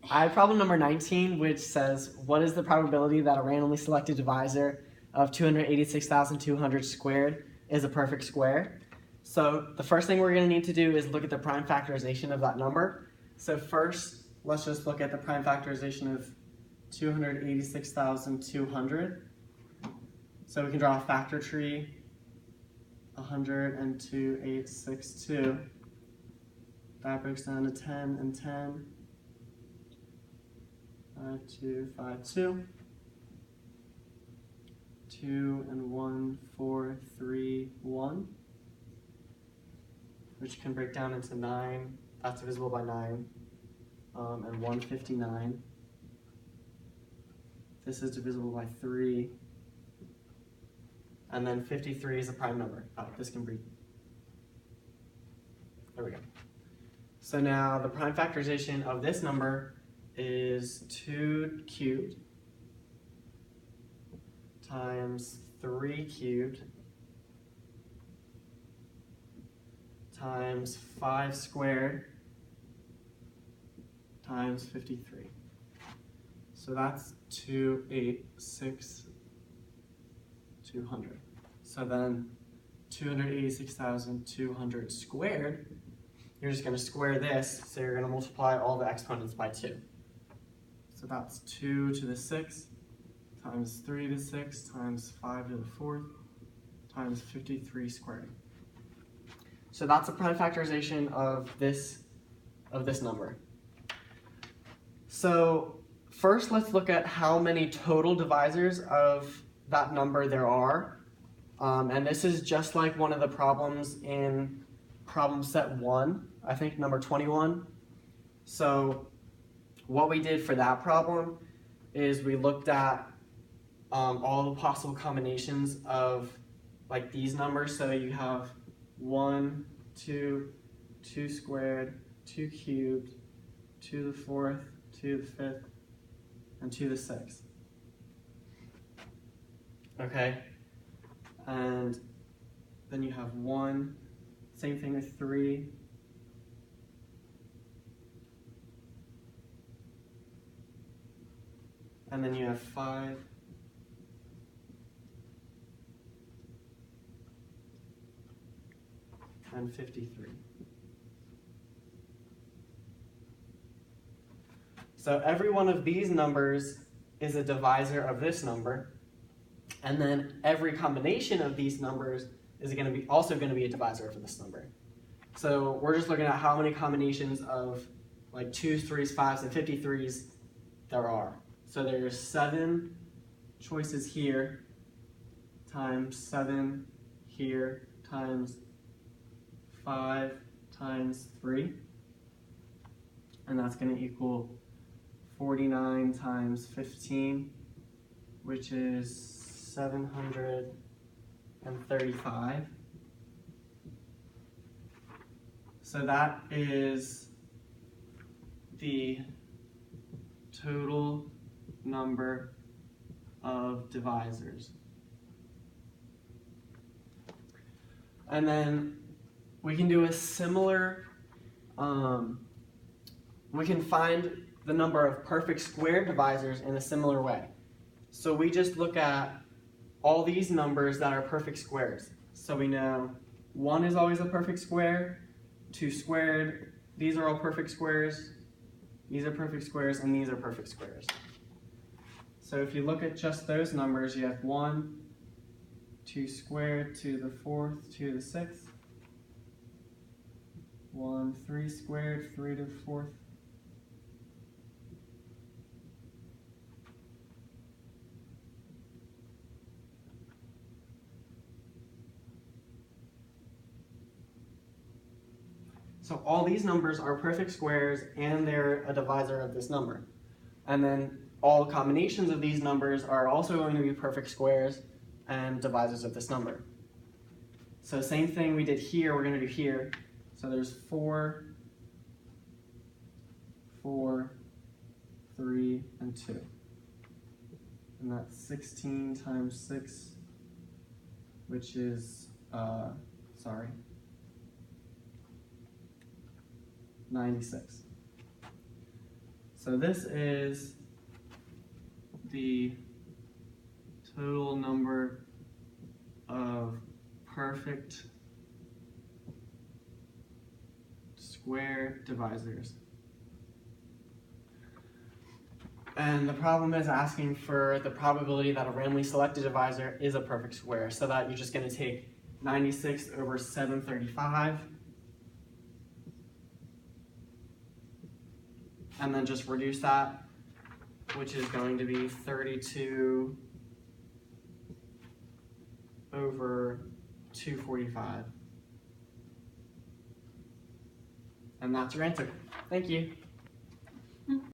I have problem number 19, which says, what is the probability that a randomly selected divisor of 286,200 squared is a perfect square? So the first thing we're going to need to do is look at the prime factorization of that number. So first, let's just look at the prime factorization of 286,200. So we can draw a factor tree, 100 and 2,862. That breaks down to 10 and 10. 5, 2, 5, 2. 2 and 1, 4, 3, 1. Which can break down into 9. That's divisible by 9. And 159. This is divisible by 3. And then 53 is a prime number. This can be. There we go. So now the prime factorization of this number is 2 cubed times 3 cubed times 5 squared times 53. So that's 286,200. So then 286,200 squared, you're just going to square this, so you're going to multiply all the exponents by 2. So that's 2 to the 6 times 3 to the 6 times 5 to the 4th times 53 squared. So that's a prime factorization of this number. So first let's look at how many total divisors of that number there are. And this is just like one of the problems in problem set 1, I think number 21. So what we did for that problem is we looked at all the possible combinations of like these numbers. So you have 1, 2, 2 squared, 2 cubed, 2 to the 4th, 2 to the 5th, and 2 to the 6th. Okay, and then you have 1, same thing with 3, and then you have 5, and 53. So every one of these numbers is a divisor of this number, and then every combination of these numbers is also going to be a divisor of this number. So we're just looking at how many combinations of like 2s, 3s, 5s, and 53s there are. So there's 7 choices here times 7 here times 5 times 3, and that's going to equal 49 times 15, which is 735. So that is the total number of divisors. And then we can do a similar, we can find the number of perfect square divisors in a similar way. So we just look at all these numbers that are perfect squares. So we know 1 is always a perfect square, 2 squared, these are all perfect squares, these are perfect squares, and these are perfect squares. So if you look at just those numbers, you have 1, 2 squared, 2 to the 4th, 2 to the 6th, 1, 3 squared, 3 to the 4th, so all these numbers are perfect squares and they're a divisor of this number. And then all combinations of these numbers are also going to be perfect squares and divisors of this number. So same thing we did here, we're going to do here. So there's 4, 4, 3, and 2. And that's 16 times 6, which is, 96. So this is the total number of perfect square divisors. And the problem is asking for the probability that a randomly selected divisor is a perfect square. So that you're just going to take 96 over 735 and then just reduce that, which is going to be 32 over 245. And that's your answer. Thank you.